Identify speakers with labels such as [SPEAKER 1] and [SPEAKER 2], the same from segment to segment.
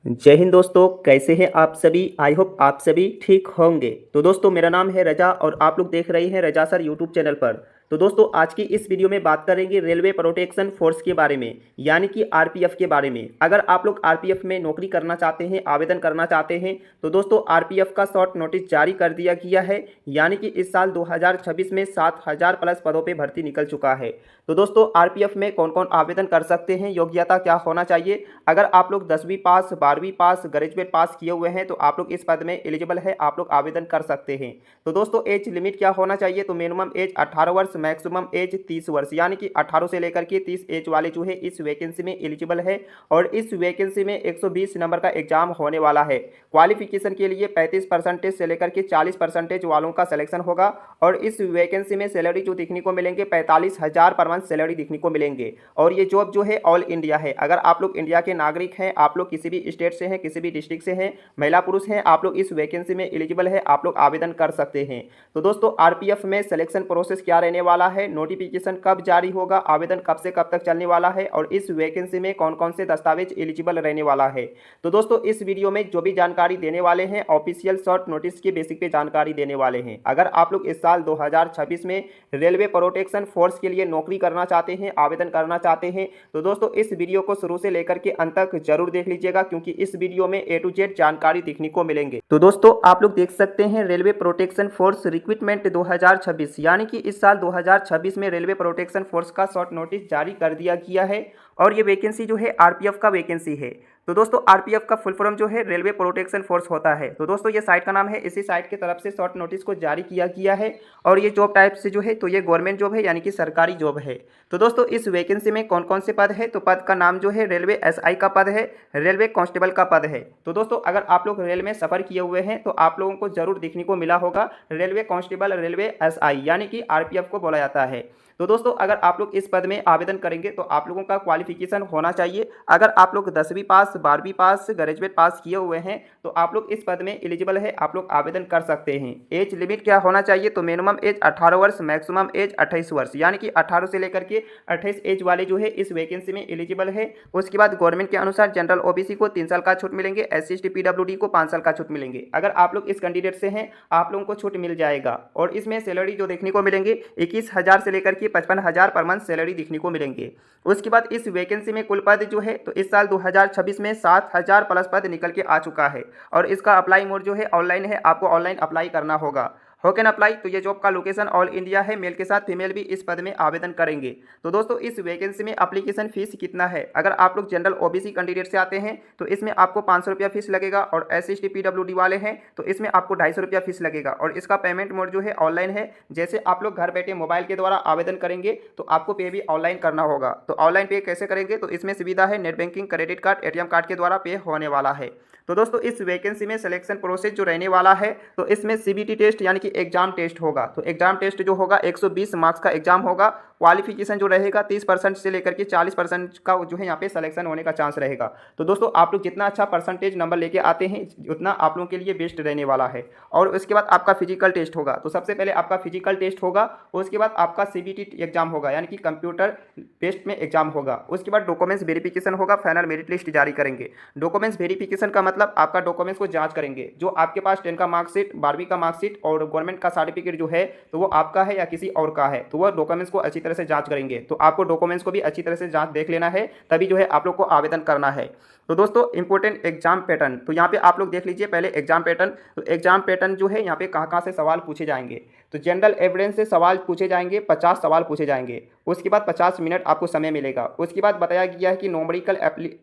[SPEAKER 1] जय हिंद दोस्तों, कैसे हैं आप सभी। आई होप आप सभी ठीक होंगे। तो दोस्तों, मेरा नाम है रजा और आप लोग देख रहे हैं रजा सर यूट्यूब चैनल पर। तो दोस्तों, आज की इस वीडियो में बात करेंगे रेलवे प्रोटेक्शन फोर्स के बारे में, यानी कि आरपीएफ के बारे में। अगर आप लोग आरपीएफ में नौकरी करना चाहते हैं, आवेदन करना चाहते हैं, तो दोस्तों आरपीएफ का शॉर्ट नोटिस जारी कर दिया गया है। यानी कि इस साल 2026 में 7000 प्लस पदों पर भर्ती निकल चुका है। तो दोस्तों, आरपीएफ में कौन कौन आवेदन कर सकते हैं, योग्यता क्या होना चाहिए। अगर आप लोग 10वीं पास, 12वीं पास, ग्रेजुएट पास किए हुए हैं तो आप लोग इस पद में एलिजिबल है, आप लोग आवेदन कर सकते हैं। तो दोस्तों, एज लिमिट क्या होना चाहिए, तो मिनिमम एज 18 वर्ष, मैक्सिमम एज 30 वर्ष, यानी कि 18 से लेकर के 30 एज वाले जो है इस वैकेंसी में एलिजिबल है। और इस वैकेंसी में 120 नंबर का एग्जाम होने वाला है। क्वालिफिकेशन के लिए 35% से लेकर के 40% वालों का सिलेक्शन होगा। और इस वैकेंसी में सैलरी जो देखने को मिलेंगे 45,000 पर मंथ सैलरी देखने को मिलेंगे। और ये जॉब जो है ऑल इंडिया है। अगर आप लोग इंडिया के नागरिक हैं, आप लोग किसी भी स्टेट से हैं, किसी भी डिस्ट्रिक्ट से हैं, महिला पुरुष हैं, आप लोग इस वैकेंसी में एलिजिबल है, आप लोग आवेदन कर सकते हैं। तो दोस्तों, आरपीएफ में सिलेक्शन प्रोसेस क्या रहने वाला है, नोटिफिकेशन कब जारी होगा, आवेदन कब से कब तक चलने वाला है, और इस वैकेंसी में कौन कौन से दस्तावेज एलिजिबल रहने वाला है। तो दोस्तों, इस वीडियो में जो भी जानकारी देने वाले हैं ऑफिशियल शॉर्ट नोटिस के बेसिक पे जानकारी देने वाले हैं। अगर आप लोग इस साल 2026 में रेलवे प्रोटेक्शन फोर्स के लिए नौकरी करना चाहते हैं, आवेदन करना चाहते हैं, तो दोस्तों इस वीडियो को शुरू से लेकर के अंत तक जरूर देख लीजिएगा, क्योंकि इस वीडियो में ए टू जेड जानकारी देखने को मिलेंगे। तो दोस्तों, आप लोग देख सकते हैं रेलवे प्रोटेक्शन फोर्स रिक्रूटमेंट 2026, यानी कि इस साल 2026 में रेलवे प्रोटेक्शन फोर्स का शॉर्ट नोटिस जारी कर दिया गया है। और ये वैकेंसी जो है आरपीएफ का वैकेंसी है। तो दोस्तों, आरपीएफ का फुल फॉर्म जो है रेलवे प्रोटेक्शन फोर्स होता है। तो दोस्तों, ये साइट का नाम है, इसी साइट की तरफ से शॉर्ट नोटिस को जारी किया गया है। और ये जॉब टाइप से जो है तो ये गवर्नमेंट जॉब है, यानी कि सरकारी जॉब है। तो दोस्तों, इस वैकेंसी में कौन कौन से पद है, तो पद का नाम जो है रेलवे एसआई का पद है, रेलवे कांस्टेबल का पद है। तो दोस्तों, अगर आप लोग रेल में सफर किए हुए हैं तो आप लोगों को जरूर देखने को मिला होगा रेलवे कांस्टेबल, रेलवे एसआई, यानी कि आरपीएफ को बोला जाता है। तो दोस्तों, अगर आप लोग इस पद में आवेदन करेंगे तो आप लोगों का क्वालिफिकेशन होना चाहिए। अगर आप लोग 10वीं पास, 12वीं पास, ग्रेजुएट पास किए हुए हैं तो आप लोग इस पद में एलिजिबल है, आप लोग आवेदन कर सकते हैं। एज लिमिट क्या होना चाहिए, तो मिनिमम एज 18 वर्ष, मैक्सिमम एज 28 वर्ष, यानी कि 18 से लेकर के 28 एज वाले जो है इस वैकेंसी में एलिजिबल है। उसके बाद गवर्नमेंट के अनुसार जनरल ओबीसी को 3 साल का छूट मिलेंगे, एससी एसटी पीडब्ल्यूडी को 5 साल का छूट मिलेंगे। अगर आप लोग इस कैंडिडेट से हैं, आप लोगों को छूट मिल जाएगा। और इसमें सैलरी जो देखने को मिलेंगे 21,000 से लेकर के 55,000 पर मंथ सैलरी देखने को मिलेंगे। उसके बाद इस वैकेंसी में कुल पद जो है तो इस साल 2026 में 7000 प्लस पद निकल के आ चुका है। और इसका अप्लाई मोड जो है ऑनलाइन है, आपको ऑनलाइन अप्लाई करना होगा। हो कैन अप्लाई, तो ये जॉब का लोकेशन ऑल इंडिया है, मेल के साथ फीमेल भी इस पद में आवेदन करेंगे। तो दोस्तों, इस वैकेंसी में एप्लीकेशन फीस कितना है, अगर आप लोग जनरल ओबीसी कैंडिडेट से आते हैं तो इसमें आपको 500 रुपया फीस लगेगा। और एससी एसटी पीडब्ल्यूडी वाले हैं तो इसमें आपको 250 रुपया फीस लगेगा। और इसका पेमेंट मोड जो है ऑनलाइन है। जैसे आप लोग घर बैठे मोबाइल के द्वारा आवेदन करेंगे तो आपको पे भी ऑनलाइन करना होगा। तो ऑनलाइन पे कैसे करेंगे, तो इसमें सुविधा है net banking, credit card, ATM card के द्वारा पे होने वाला है। तो दोस्तों, इस वैकेंसी में सिलेक्शन प्रोसेस जो रहने वाला है तो इसमें सीबीटी टेस्ट यानी कि एग्जाम टेस्ट होगा। तो एग्जाम टेस्ट जो होगा 120 मार्क्स का एग्जाम होगा। क्वालिफिकेशन जो रहेगा 30% से लेकर के 40% का जो है यहाँ पे सिलेक्शन होने का चांस रहेगा। तो दोस्तों, आप लोग जितना अच्छा परसेंटेज नंबर लेके आते हैं उतना आप लोगों के लिए बेस्ट रहने वाला है। और उसके बाद आपका फिजिकल टेस्ट होगा। तो सबसे पहले आपका फिजिकल टेस्ट होगा, उसके बाद आपका सीबीटी एग्जाम होगा, यानी कि कंप्यूटर टेस्ट में एग्जाम होगा। उसके बाद डॉक्यूमेंट्स वेरिफिकेशन होगा, फाइनल मेरिट लिस्ट जारी करेंगे। डॉक्यूमेंट्स वेरिफिकेशन का मतलब आपका डॉक्यूमेंट्स को जांच करेंगे। जो आपके पास 10 का मार्कशीट, 12वीं का मार्कशीट और गवर्नमेंट का सर्टिफिकेट जो है तो वो आपका है या किसी और का है, तो वो डॉक्यूमेंट्स को अच्छी तरह से जांच करेंगे। तो आपको डॉक्यूमेंट्स को भी अच्छी तरह से जांच देख लेना है, तभी जो है आप लोग को आवेदन करना है। तो दोस्तों, इंपॉर्टेंट एग्जाम पैटर्न, तो यहाँ पे आप लोग देख लीजिए पहले एग्जाम पैटर्न। तो एग्जाम पैटर्न जो है यहाँ पे कहाँ से सवाल पूछे जाएंगे, तो जनरल एविडेंस से सवाल पूछे जाएंगे, 50 सवाल पूछे जाएंगे। उसके बाद 50 मिनट आपको समय मिलेगा। उसके बाद बताया गया है कि न्यूमेरिकल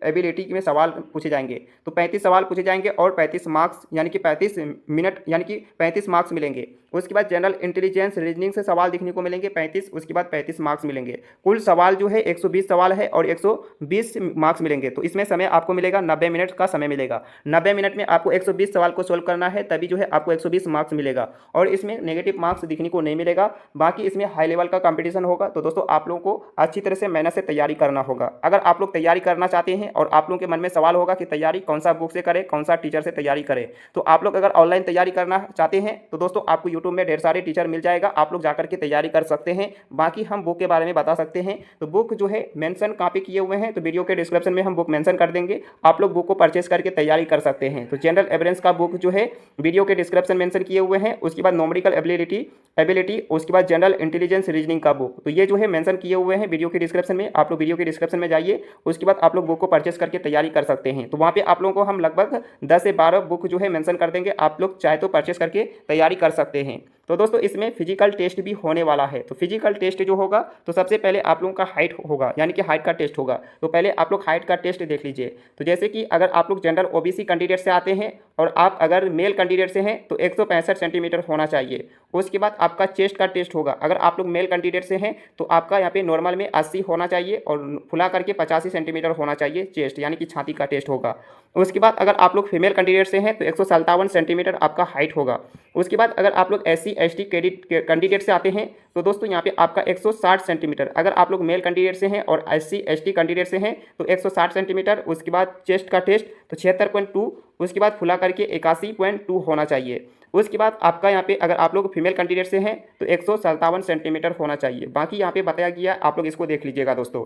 [SPEAKER 1] एबिलिटी में सवाल पूछे जाएंगे, तो 35 सवाल पूछे जाएंगे और 35 मार्क्स यानी कि 35 मिनट यानी कि 35 मार्क्स मिलेंगे। उसके बाद जनरल इंटेलिजेंस रीजनिंग से सवाल देखने को मिलेंगे 35, उसके बाद 35 मार्क्स मिलेंगे। कुल सवाल जो है 120 सवाल है और 120 मार्क्स मिलेंगे। तो इसमें समय आपको मिलेगा 90 मिनट का समय मिलेगा। 90 मिनट में आपको 120 सवाल को सोल्व करना है, तभी जो है आपको 120 मार्क्स मिलेगा। और इसमें नेगेटिव मार्क्स दिखने को नहीं मिलेगा। बाकी इसमें हाई लेवल का कंपटीशन होगा। तो दोस्तों, आप लोगों को अच्छी तरह से मेहनत से तैयारी करना होगा। अगर आप लोग तैयारी करना चाहते हैं और आप लोगों के मन में सवाल होगा कि तैयारी कौन सा बुक से करें, कौन सा टीचर से तैयारी करें, तो आप लोग अगर ऑनलाइन तैयारी करना चाहते हैं तो दोस्तों आपको यूट्यूब में ढेर सारे टीचर मिल जाएगा, आप लोग जाकर के तैयारी कर सकते हैं। बाकी हम बुक के बारे में बता सकते हैं। तो बुक जो है मेंशन कहाँ पे किए हुए हैं, तो वीडियो के डिस्क्रिप्शन में हम बुक मेंशन कर देंगे। आप लोग बुक को परचेस करके तैयारी कर सकते हैं। तो जनरल अवेयरेंस का बुक जो है वीडियो के डिस्क्रिप्शन मेंशन किए हुए हैं। उसके बाद न्यूमेरिकल एबिलिटी, उसके बाद जनरल इंटेलिजेंस रीजनिंग का बुक, तो ये जो है मेंशन किए हुए हैं वीडियो के डिस्क्रिप्शन में। आप लोग वीडियो के डिस्क्रिप्शन में जाइए, उसके बाद आप लोग बुक को परचेस करके तैयारी कर सकते हैं। तो वहाँ पे आप लोगों को हम लगभग 10 से 12 बुक जो है मेंशन कर देंगे, आप लोग चाहे तो परचेस करके तैयारी कर सकते हैं। तो दोस्तों इसमें फिजिकल टेस्ट भी होने वाला है। तो फिजिकल टेस्ट जो होगा तो सबसे पहले आप लोगों का हाइट होगा, यानी कि हाइट का टेस्ट होगा। तो पहले आप लोग हाइट का टेस्ट देख लीजिए। तो जैसे कि अगर आप लोग जनरल ओबीसी कैंडिडेट से आते हैं और आप अगर मेल कैंडिडेट से हैं तो 165 सेंटीमीटर होना चाहिए। उसके बाद आपका चेस्ट का टेस्ट होगा। अगर आप लोग मेल कैंडिडेट से हैं तो आपका यहाँ पे नॉर्मल में 80 होना चाहिए और फुला करके 85 सेंटीमीटर होना चाहिए चेस्ट, यानी कि छाती का टेस्ट होगा। उसके बाद अगर आप लोग फीमेल कैंडिडेट से हैं तो 157 सेंटीमीटर आपका हाइट होगा। उसके बाद अगर आप लोग SC ST कैंडिडेट से आते हैं तो दोस्तों यहाँ पे आपका 160 सेंटीमीटर। अगर आप लोग मेल कैंडिडेट से हैं और SC ST कैंडिडेट से हैं तो 160 सेंटीमीटर। उसके बाद चेस्ट का टेस्ट तो 76.2, उसके बाद फुला करके 81.2 होना चाहिए। उसके बाद आपका यहाँ पे अगर आप लोग फीमेल कैंडिडेट से हैं तो 157 सेंटीमीटर होना चाहिए। बाकी यहाँ पे बताया गया, आप लोग इसको देख लीजिएगा दोस्तों।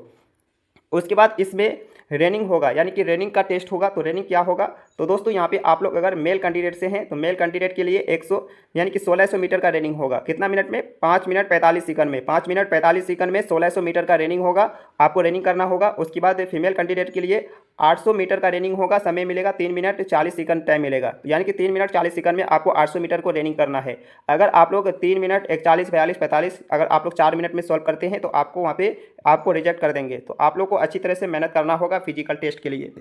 [SPEAKER 1] उसके बाद इसमें रनिंग होगा, यानी कि रनिंग का टेस्ट होगा। तो रनिंग क्या होगा तो दोस्तों यहाँ पे आप लोग अगर मेल कैंडिडेट से हैं तो मेल कैंडिडेट के लिए 100 यानी कि 1600 मीटर का रनिंग होगा। कितना मिनट में? 5 मिनट 45 सेकंड में। 5 मिनट 45 सेकंड में 1600 मीटर का रनिंग होगा, आपको रनिंग करना होगा। उसके बाद फीमेल कैंडिडेट के लिए 800 मीटर का रनिंग होगा, समय मिलेगा 3 मिनट 40 सेकंड टाइम मिलेगा, यानी कि 3 मिनट 40 सेकंड में आपको 800 मीटर को रनिंग करना है। अगर आप लोग 3 मिनट 41 42 45 अगर आप लोग 4 मिनट में सॉल्व करते हैं तो आपको वहाँ पे आपको रिजेक्ट कर देंगे। तो आप लोग को अच्छी तरह से मेहनत करना होगा फिजिकल टेस्ट के लिए।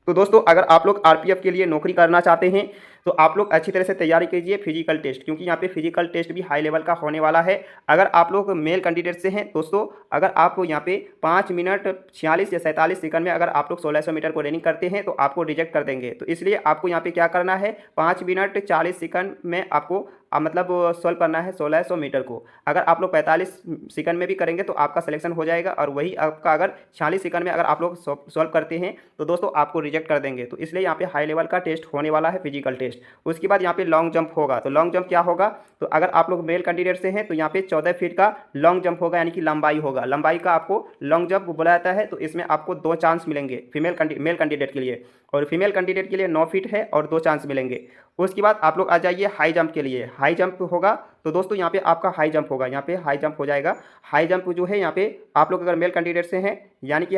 [SPEAKER 1] तो दोस्तों अगर आप लोग RPF के लिए नौकरी करना चाहते हैं तो आप लोग अच्छी तरह से तैयारी कीजिए फिजिकल टेस्ट, क्योंकि यहाँ पे फिजिकल टेस्ट भी हाई लेवल का होने वाला है। अगर आप लोग मेल कैंडिडेट से हैं दोस्तों, अगर आप यहाँ पे 5 मिनट 46 या 47 सेकंड में अगर आप लोग 1600 मीटर को रनिंग करते हैं तो आपको रिजेक्ट कर देंगे। तो इसलिए आपको यहाँ पे क्या करना है, 5 मिनट 40 सेकंड में आपको मतलब सॉल्व करना है 1600 मीटर को। अगर आप लोग 45 सेकंड में भी करेंगे तो आपका सिलेक्शन हो जाएगा, और वही आपका अगर 40 सेकंड में अगर आप लोग सॉल्व करते हैं तो दोस्तों आपको रिजेक्ट कर देंगे। तो इसलिए यहाँ पे हाई लेवल का टेस्ट होने वाला है फिजिकल टेस्ट। उसके बाद यहाँ पे लॉन्ग जंप होगा। तो लॉन्ग जंप क्या होगा तो अगर आप लोग मेल कैंडिडेट से हैं तो यहाँ पे 14 फीट का लॉन्ग जंप होगा, यानी कि लंबाई होगा। लंबाई का आपको लॉन्ग जंप बोला जाता है। तो इसमें आपको 2 चांस मिलेंगे मेल कैंडिडेट के लिए, और फीमेल कैंडिडेट के लिए 9 फीट है और 2 चांस मिलेंगे। उसके बाद आप लोग आ जाइए हाई जंप के लिए। हाई जंप होगा तो दोस्तों यहाँ पे आपका हाई जंप होगा, यहाँ पे हाई जंप हो जाएगा। हाई जंप जो है यहाँ पे आप लोग अगर मेल कैंडिडेट से हैं यानी कि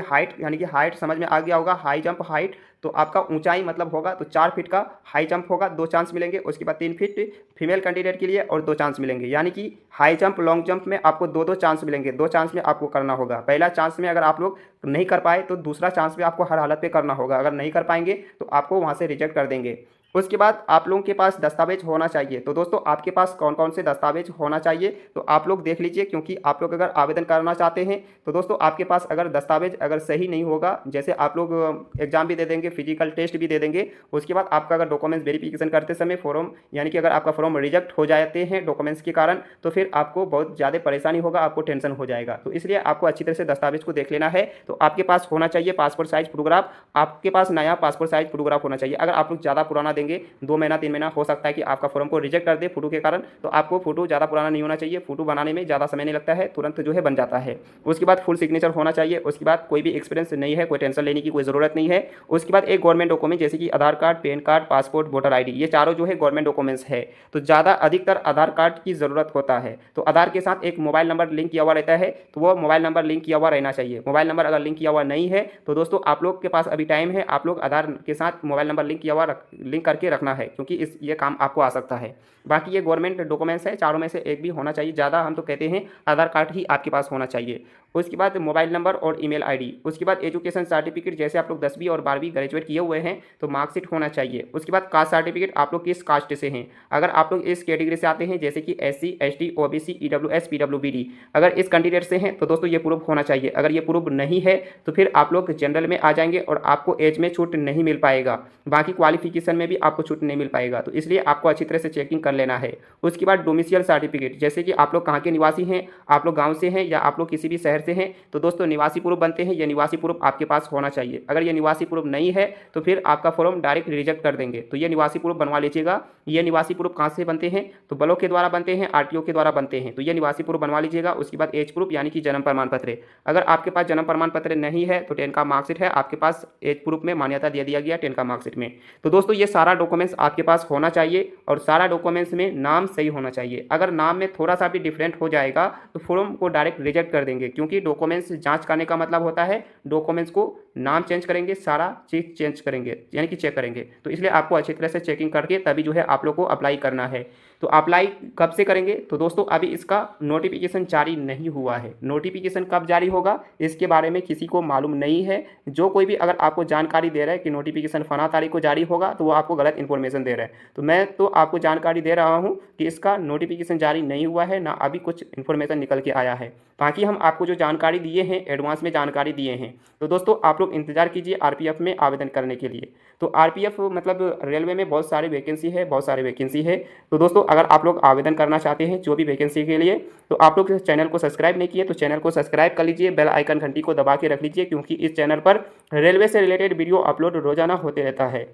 [SPEAKER 1] हाइट समझ में आ गया होगा। हाई जंप हाइट तो आपका ऊंचाई मतलब होगा तो 4 फीट का हाई जंप होगा, 2 चांस मिलेंगे। उसके बाद 3 फीट फीमेल कैंडिडेट के लिए और 2 चांस मिलेंगे, यानी कि हाई जंप लॉन्ग जंप में आपको 2-2 चांस मिलेंगे। 2 चांस में आपको करना होगा। पहला चांस में अगर आप लोग नहीं कर पाए तो दूसरा चांस में आपको हर हालत पे करना होगा। अगर नहीं कर पाएंगे तो आपको वहाँ से रिजेक्ट कर देंगे। उसके बाद आप लोगों के पास दस्तावेज होना चाहिए। तो दोस्तों आपके पास कौन कौन से दस्तावेज होना चाहिए तो आप लोग देख लीजिए, क्योंकि आप लोग अगर आवेदन करना चाहते हैं तो दोस्तों आपके पास अगर दस्तावेज अगर सही नहीं होगा, जैसे आप लोग एग्जाम भी दे देंगे, फिजिकल टेस्ट भी दे देंगे, उसके बाद आपका अगर डॉक्यूमेंट्स वेरिफिकेशन करते समय फॉर्म यानी कि अगर आपका फॉर्म रिजेक्ट हो जाते हैं डॉक्यूमेंट्स के कारण तो फिर आपको बहुत ज़्यादा परेशानी होगा, आपको टेंशन हो जाएगा। तो इसलिए आपको अच्छी तरह से दस्तावेज को देख लेना है। तो आपके पास होना चाहिए पासपोर्ट साइज फोटोग्राफ, आपके पास नया पासपोर्ट साइज फोटोग्राफ होना चाहिए। अगर आप लोग ज़्यादा पुराना देंगे 2 महीना 3 महीना हो सकता है कि आपका फॉर्म को रिजेक्ट कर दे फोटो के कारण। तो आपको फोटो ज़्यादा पुराना नहीं होना चाहिए, फोटो बनाने में ज़्यादा समय नहीं लगता है, तुरंत जो है बन जाता है। उसके बाद फुल सिग्नेचर होना चाहिए। उसके बाद कोई भी एक्सपीरियंस नहीं है, कोई टेंशन लेने की कोई ज़रूरत नहीं है। उसके बाद एक गवर्नमेंट डॉक्यूमेंट जैसे कि Aadhaar card, PAN card, passport, voter ID, ये चारों जो है गवर्नमेंट डॉक्यूमेंट्स है। तो ज़्यादा अधिकतर आधार कार्ड की ज़रूरत होता है। तो आधार के साथ एक मोबाइल नंबर लिंक किया हुआ रहता है, तो वो मोबाइल नंबर लिंक किया हुआ रहना चाहिए। मोबाइल नंबर अगर लिंक किया हुआ नहीं है तो दोस्तों आप लोग के पास अभी टाइम है, आप लोग आधार के साथ मोबाइल नंबर लिंक करके रखना है, क्योंकि ये काम आपको आ सकता है। बाकी ये गवर्नमेंट डॉक्यूमेंट्स है, चारों में से एक भी होना चाहिए। ज़्यादा हम तो कहते हैं आधार कार्ड ही आपके पास होना चाहिए। उसके बाद मोबाइल नंबर और ईमेल ID। उसके बाद एजुकेशन सर्टिफिकेट, जैसे आप लोग 10वीं और 12वीं ग्रेजुएट किए हुए हैं तो मार्कशीट होना चाहिए। उसके बाद कास्ट सर्टिफिकेट, आप लोग किस कास्ट से हैं। अगर आप लोग इस कैटेगरी से आते हैं जैसे कि SC ST OBC EWS PWBD, अगर इस कैंडिडेट से हैं तो दोस्तों ये प्रूफ होना चाहिए। अगर ये प्रूफ नहीं है तो फिर आप लोग जनरल में आ जाएंगे और आपको एज में छूट नहीं मिल पाएगा। बाकी क्वालिफिकेशन में भी आपको छूट नहीं मिल पाएगा। तो इसलिए आपको अच्छी तरह से चेकिंग कर लेना है। उसके बाद डोमिसाइल सर्टिफिकेट, जैसे कि आप लोग कहाँ के निवासी हैं, आप लोग गाँव से हैं या आप लोग किसी भी शहर से हैं, तो दोस्तों निवासी प्रूफ बनते हैं, ये निवासी प्रूफ आपके पास होना चाहिए। अगर ये निवासी प्रूफ नहीं है तो फिर आपका फॉर्म डायरेक्ट रिजेक्ट कर देंगे। तो ये निवासी प्रूफ बनवा लीजिएगा। ये निवासी प्रूफ कहाँ से बनते हैं, तो ब्लॉक के द्वारा बनते हैं, आरटीओ के द्वारा बनते हैं। तो ये निवासी प्रूफ बनवा लीजिएगा। उसके बाद एज प्रूफ यानी कि जन्म प्रमाण पत्र। अगर आपके पास जन्म प्रमाण पत्र नहीं है तो 10 का मार्कशीट है, आपके पास एज प्रूफ में मान्यता दे दिया गया 10 का मार्कशीट में। तो दोस्तों ये सारा डॉक्यूमेंट्स आपके पास होना चाहिए और सारा डॉक्यूमेंट्स में नाम सही होना चाहिए। अगर नाम में थोड़ा सा भी डिफरेंट हो जाएगा तो फॉर्म को डायरेक्ट रिजेक्ट कर देंगे, क्योंकि डॉक्यूमेंट्स जांच करने का मतलब होता है डॉक्यूमेंट्स को नाम चेंज करेंगे, सारा चीज़ चेंज करेंगे यानी कि चेक करेंगे। तो इसलिए आपको अच्छी तरह से चेकिंग करके तभी जो है आप लोग को अप्लाई करना है। तो अप्लाई कब से करेंगे, तो दोस्तों अभी इसका नोटिफिकेशन जारी नहीं हुआ है। नोटिफिकेशन कब जारी होगा इसके बारे में किसी को मालूम नहीं है। जो कोई भी अगर आपको जानकारी दे रहा है कि नोटिफिकेशन फला तारीख को जारी होगा तो वो आपको गलत इन्फॉर्मेशन दे रहा है। तो मैं तो आपको जानकारी दे रहा हूँ कि इसका नोटिफिकेशन जारी नहीं हुआ है, ना अभी कुछ इन्फॉर्मेशन निकल के आया है। बाकी हम आपको जो जानकारी दिए हैं एडवांस में जानकारी दिए हैं। तो दोस्तों आप लोग इंतजार कीजिए आरपीएफ में आवेदन करने के लिए। तो आरपीएफ मतलब रेलवे में बहुत सारी वैकेंसी है, बहुत सारी वैकेंसी है। तो दोस्तों अगर आप लोग आवेदन करना चाहते हैं जो भी वैकेंसी के लिए, तो आप लोग चैनल को सब्सक्राइब नहीं किए तो चैनल को सब्सक्राइब कर लीजिए, बेल आइकन घंटी को दबा के रख लीजिए, क्योंकि इस चैनल पर रेलवे से रिलेटेड वीडियो अपलोड रोजाना होते रहता है।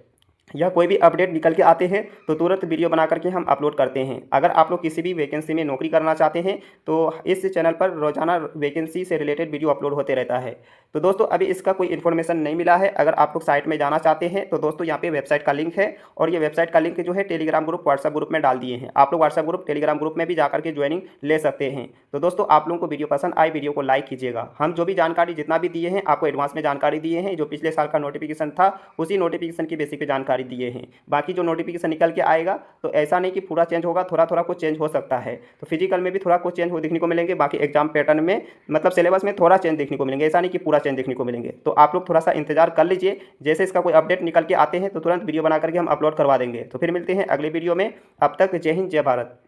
[SPEAKER 1] या कोई भी अपडेट निकल के आते हैं तो तुरंत वीडियो बना करके हम अपलोड करते हैं। अगर आप लोग किसी भी वैकेंसी में नौकरी करना चाहते हैं तो इस चैनल पर रोजाना वैकेंसी से रिलेटेड वीडियो अपलोड होते रहता है। तो दोस्तों अभी इसका कोई इन्फॉर्मेशन नहीं मिला है। अगर आप लोग साइट में जाना चाहते हैं तो दोस्तों यहाँ पे वेबसाइट का लिंक है, और ये वेबसाइट का लिंक जो है टेलीग्राम ग्रुप व्हाट्सएप ग्रुप में डाल दिए हैं। आप लोग व्हाट्सएप ग्रुप टेलीग्राम ग्रुप में भी जाकर के ज्वाइनिंग ले सकते हैं। तो दोस्तों आप लोगों को वीडियो पसंद आए वीडियो को लाइक कीजिएगा। हम जो भी जानकारी जितना भी दिए हैं आपको एडवांस में जानकारी दिए हैं, जो पिछले साल का नोटिफिकेशन था उसी नोटिफिकेशन की बेसिस पे जानकारी दिए हैं। बाकी जो नोटिफिकेशन निकल के आएगा तो ऐसा नहीं कि पूरा चेंज होगा, थोड़ा थोड़ा कुछ चेंज हो सकता है। तो फिजिकल में भी थोड़ा कुछ चेंज हो देखने को मिलेंगे, बाकी एग्जाम पैटर्न में मतलब सिलेबस में थोड़ा चेंज देखने को मिलेंगे, ऐसा नहीं कि पूरा चेंज देखने को मिलेंगे। तो आप लोग थोड़ा सा इंतजार कर लीजिए, जैसे इसका कोई अपडेट निकल के आते हैं तो तुरंत वीडियो बना करके हम अपलोड करवा देंगे। तो फिर मिलते हैं अगले वीडियो में। अब तक जय हिंद जय भारत।